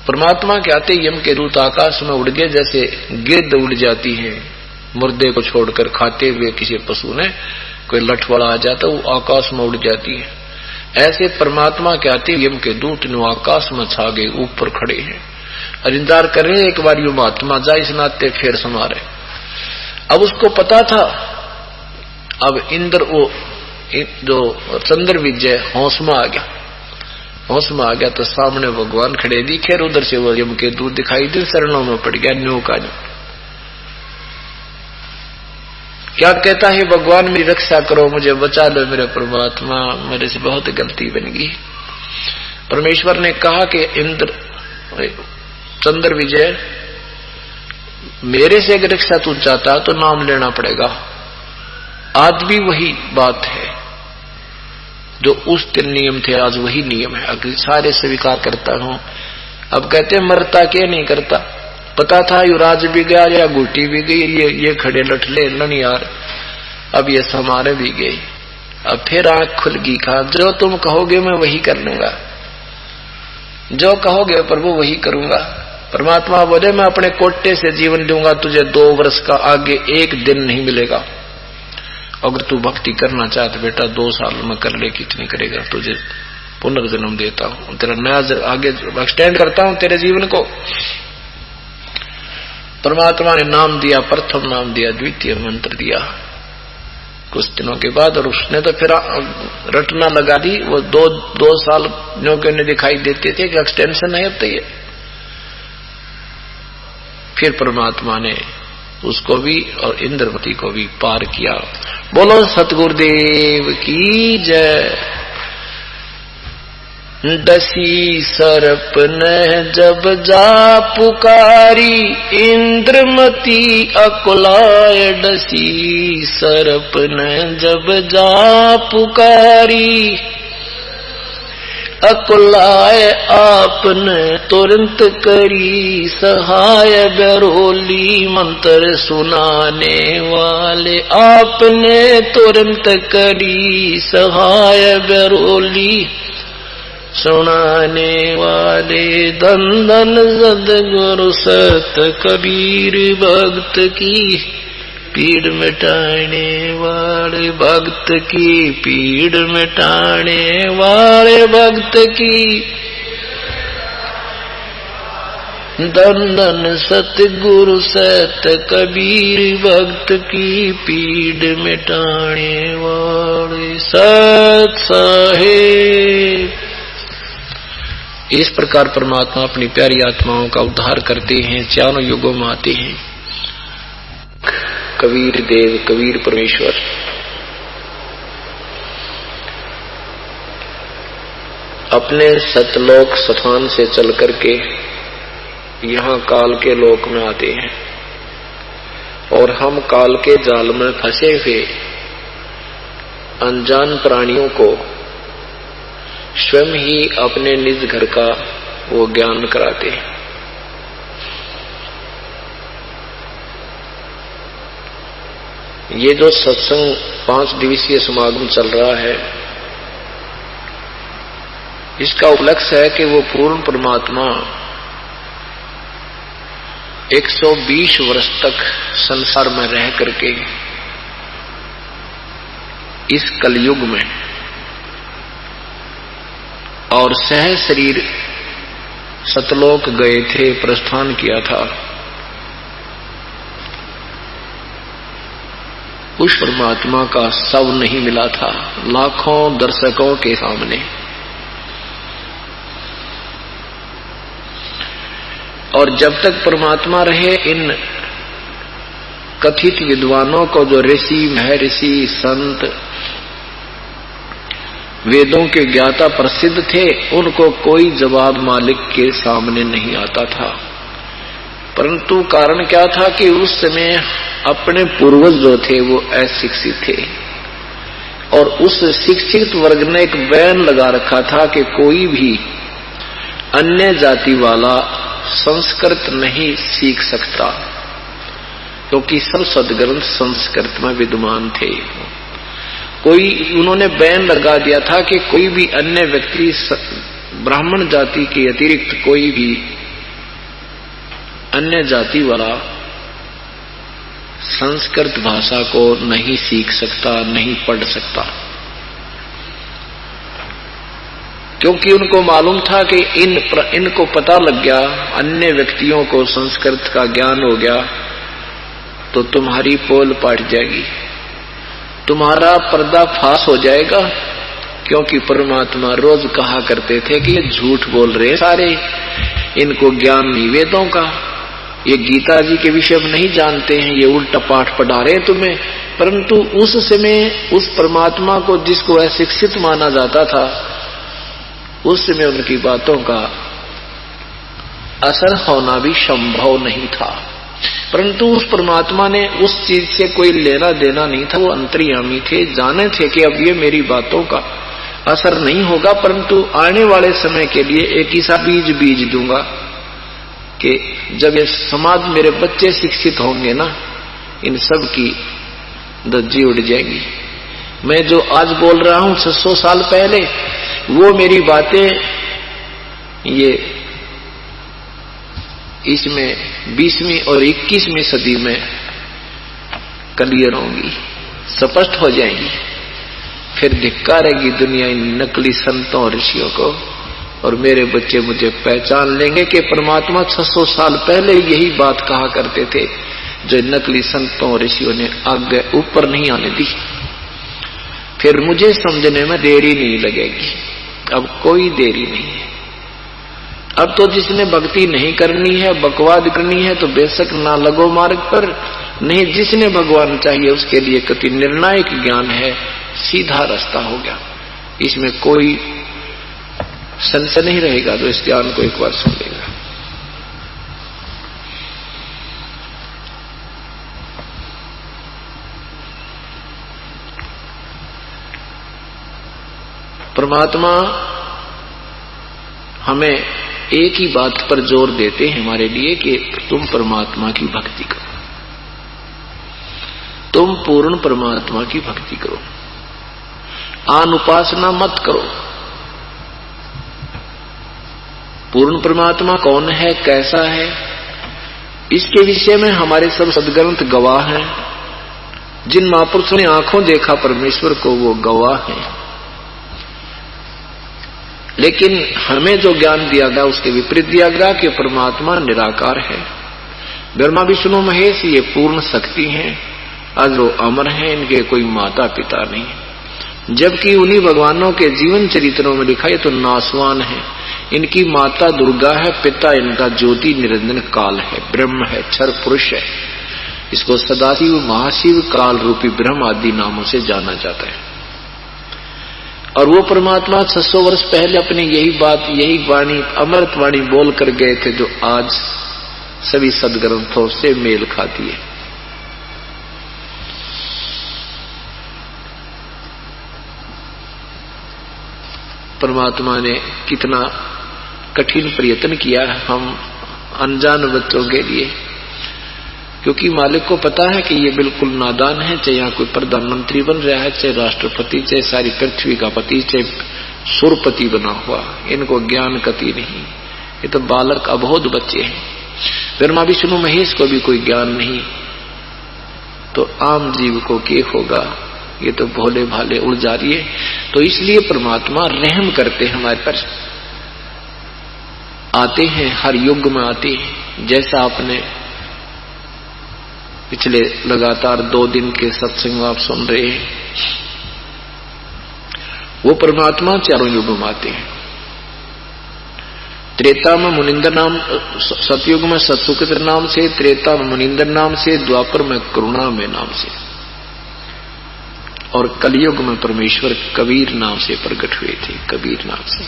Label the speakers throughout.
Speaker 1: परमात्मा के आते यम के दूत आकाश में उड़ गए, जैसे गिद्ध उड़ जाती है मुर्दे को छोड़कर खाते हुए, किसी पशु ने कोई लठवाड़ा आ जाता वो आकाश में उड़ जाती है, ऐसे परमात्मा के आते यम के दूत ने आकाश में छा गए, ऊपर खड़े हैं और इंतजार कर रहे हैं एक बार यू महात्मा जाए इस नाते फिर समारे। अब उसको पता था, अब इंद्र वो जो चंद्र विजय होश में आ गया, होश में आ गया तो सामने भगवान खड़े दिखे, उधर से वो यम के दूत दिखाई दे, शरणों में पड़ गया न्यू का न्यू। क्या कहता है, भगवान मेरी रक्षा करो, मुझे बचा लो मेरे परमात्मा, मेरे से बहुत गलती बन गई। परमेश्वर ने कहा कि इंद्र चंद्र विजय मेरे से अगर रक्षा तू चाहता तो नाम लेना पड़ेगा। आज भी वही बात है जो उस दिन नियम थे, आज वही नियम है, अगर सारे स्वीकार करता हूं। अब कहते मरता क्या नहीं करता, पता था युवराज भी गया या गुटी भी गई, ये खड़े लठले नहीं यार, अब ये समारे भी गई। अब फिर आंख खुल गई, कहा जो तुम कहोगे मैं वही कर लूंगा, जो कहोगे प्रभु वही करूंगा। परमात्मा बोले मैं अपने कोटे से जीवन दूंगा, तुझे 2 वर्ष का आगे एक दिन नहीं मिलेगा। अगर तू भक्ति करना चाहता बेटा 2 साल में कर ले, कितनी करेगा, तुझे पुनर्जन्म देता हूं, तेरा नया आगे एक्सटेंड करता हूं तेरे जीवन को। परमात्मा ने नाम दिया, प्रथम नाम दिया, द्वितीय मंत्र दिया कुछ दिनों के बाद, और उसने तो फिर रटना लगा दी। वो 2 साल जो के उन्हें दिखाई देते थे कि एक्सटेंशन है अब तो ये। फिर परमात्मा ने उसको भी और इंद्रवती को भी पार किया। बोलो सतगुरुदेव की जय। डसी सर्प ने जब जा पुकारी, इंद्रमती अकुलाय। डसी सर्प ने जब जा पुकारी, अकुलाय आपने तुरंत करी सहाय। बरोली मंत्र सुनाने वाले आपने तुरंत करी सहाय। बरोली सुनाने वाले धन धन सद्गुरु सत कबीर। भक्त की पीड़ मिटाने वाले, भक्त की पीड़ मिटाने वाले, भक्त की धन धन सतगुरु सत कबीर। भक्त की पीड़ मिटाने वाले सत साहेब। इस प्रकार परमात्मा अपनी प्यारी आत्माओं का उद्धार करते हैं, चारों युगों में आते हैं। कबीर देव, कबीर परमेश्वर अपने सतलोक स्थान से चल करके यहाँ काल के लोक में आते हैं, और हम काल के जाल में फंसे हुए अनजान प्राणियों को स्वयं ही अपने निज घर का वो ज्ञान कराते हैं। ये जो सत्संग 5 दिवसीय समागम चल रहा है, इसका उपलक्ष्य है कि वो पूर्ण परमात्मा 120 वर्ष तक संसार में रह करके इस कलयुग में और सह शरीर सतलोक गए थे, प्रस्थान किया था। उस परमात्मा का सब नहीं मिला था लाखों दर्शकों के सामने। और जब तक परमात्मा रहे, इन कथित विद्वानों को, जो ऋषि महर्षि संत वेदों के ज्ञाता प्रसिद्ध थे, उनको कोई जवाब मालिक के सामने नहीं आता था। परंतु कारण क्या था कि उस समय अपने पूर्वज जो थे वो अशिक्षित थे, और उस शिक्षित वर्ग ने एक बैन लगा रखा था कि कोई भी अन्य जाति वाला संस्कृत नहीं सीख सकता, क्योंकि सब सद्ग्रंथ संस्कृत में विद्यमान थे। कोई उन्होंने बैन लगा दिया था कि कोई भी अन्य व्यक्ति ब्राह्मण जाति के अतिरिक्त कोई भी अन्य जाति वाला संस्कृत भाषा को नहीं सीख सकता, नहीं पढ़ सकता, क्योंकि उनको मालूम था कि इनको पता लग गया, अन्य व्यक्तियों को संस्कृत का ज्ञान हो गया तो तुम्हारी पोल पाट जाएगी, तुम्हारा पर्दाफाश हो जाएगा। क्योंकि परमात्मा रोज कहा करते थे कि ये झूठ बोल रहे सारे, इनको ज्ञान नहीं वेदों का, ये गीता जी के विषय में नहीं जानते हैं, ये उल्टा पाठ पढ़ा रहे हैं तुम्हें। परंतु उस समय उस परमात्मा को जिसको अशिक्षित माना जाता था, उस समय उनकी बातों का असर होना भी संभव नहीं था। परंतु उस परमात्मा ने उस चीज से कोई लेना देना नहीं था, वो अंतर्यामी थे, जाने थे कि अब ये मेरी बातों का असर नहीं होगा, परंतु आने वाले समय के लिए एक ऐसा बीज दूंगा कि जब ये समाज मेरे बच्चे शिक्षित होंगे ना, इन सब की धज्जी उड़ जाएगी। मैं जो आज बोल रहा हूं 600 साल पहले, वो मेरी बातें ये इसमें 20वीं और 21वीं सदी में क्लियर होंगी, स्पष्ट हो जाएंगी। फिर धिक्कारेगी दुनिया इन नकली संतों और ऋषियों को, और मेरे बच्चे मुझे पहचान लेंगे कि परमात्मा 600 साल पहले यही बात कहा करते थे, जो नकली संतों और ऋषियों ने आगे ऊपर नहीं आने दी। फिर मुझे समझने में देरी नहीं लगेगी, अब कोई देरी नहीं है। अब तो जिसने भक्ति नहीं करनी है, बकवाद करनी है, तो बेशक ना लगो मार्ग पर, नहीं जिसने भगवान चाहिए उसके लिए कति निर्णायक ज्ञान है, सीधा रास्ता हो गया, इसमें कोई संशय नहीं रहेगा। तो इस ज्ञान को एक बार सुन लेगा। परमात्मा हमें एक ही बात पर जोर देते हैं हमारे लिए कि तुम परमात्मा की भक्ति करो, तुम पूर्ण परमात्मा की भक्ति करो, अनुपासना मत करो। पूर्ण परमात्मा कौन है, कैसा है, इसके विषय में हमारे सब सद्ग्रंथ गवाह हैं। जिन महापुरुषों ने आंखों देखा परमेश्वर को, वो गवाह हैं। लेकिन हमें जो ज्ञान दिया गया उसके विपरीत दिया गया कि परमात्मा निराकार है। ब्रह्मा विष्णु महेश ये पूर्ण शक्ति हैं, अजरो अमर हैं, इनके कोई माता पिता नहीं। जबकि उन्हीं भगवानों के जीवन चरित्रों में लिखा है तो नासवान है। इनकी माता दुर्गा है, पिता इनका ज्योति निरंजन काल है, ब्रह्म है, क्षर पुरुष है। इसको सदाशिव, महाशिव, काल रूपी ब्रह्म आदि नामों से जाना जाता है। और वो परमात्मा 600 वर्ष पहले अपनी यही बात, यही वाणी, अमृत वाणी बोल कर गए थे, जो आज सभी सदग्रंथों से मेल खाती है। परमात्मा ने कितना कठिन प्रयत्न किया हम अनजान बच्चों के लिए, क्योंकि मालिक को पता है कि ये बिल्कुल नादान है। चाहे यहाँ कोई प्रधानमंत्री बन रहा है, चाहे राष्ट्रपति, चाहे सारी पृथ्वी का पति, चाहे सुरपति बना हुआ, इनको ज्ञान कति नहीं। ये तो बालक अबोध बच्चे हैं। ब्रह्मा विष्णु महेश को भी कोई ज्ञान नहीं, तो आम जीव को क्या होगा? ये तो भोले भाले उड़ जा रही है। तो इसलिए परमात्मा रहम करते हमारे पर, आते हैं, हर युग में आते हैं। जैसा आपने पिछले लगातार 2 दिन के सत्संग आप सुन रहे हैं, वो परमात्मा चारों युग में आते हैं। त्रेता में मुनिंदर नाम, सतयुग में सत्सुकृत नाम से, त्रेता में मुनिंदर नाम से, द्वापर में करुणा में नाम से, और कलयुग में परमेश्वर कबीर नाम से प्रकट हुए थे, कबीर नाम से।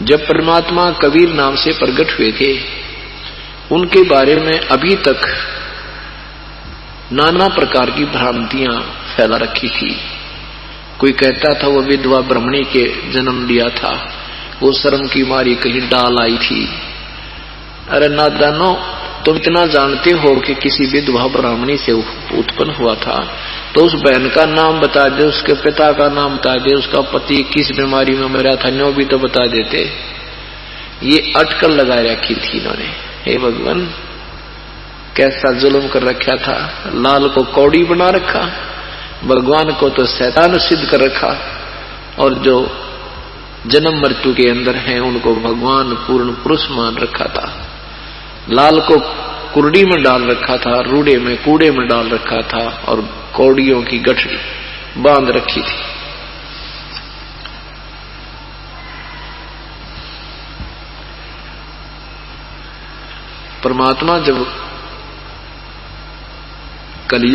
Speaker 1: जब परमात्मा कबीर नाम से प्रकट हुए थे, उनके बारे में अभी तक नाना प्रकार की भ्रांतियां फैला रखी थी। कोई कहता था वो विधवा ब्राह्मणी के जन्म लिया था, वो शर्म की मारी कहीं डाल आई थी। अरे नादानो, तुम इतना जानते हो कि किसी विधवा ब्राह्मणी से उत्पन्न हुआ था, तो उस बहन का नाम बता दे, उसके पिता का नाम बता दे, उसका पति किस बीमारी में मरा था, न्यो भी तो बता देते। ये अटकल लगा रखी थी इन्होंने। हे भगवान, कैसा जुल्म कर रखा था। लाल को कौड़ी बना रखा, भगवान को तो शैतान सिद्ध कर रखा, और जो जन्म मृत्यु के अंदर हैं उनको भगवान पूर्ण पुरुष मान रखा था। लाल को कुर्डी में डाल रखा था, रूड़े में कूड़े में डाल रखा था, और कौड़ियों की गठरी बांध रखी थी। परमात्मा जब कलयुग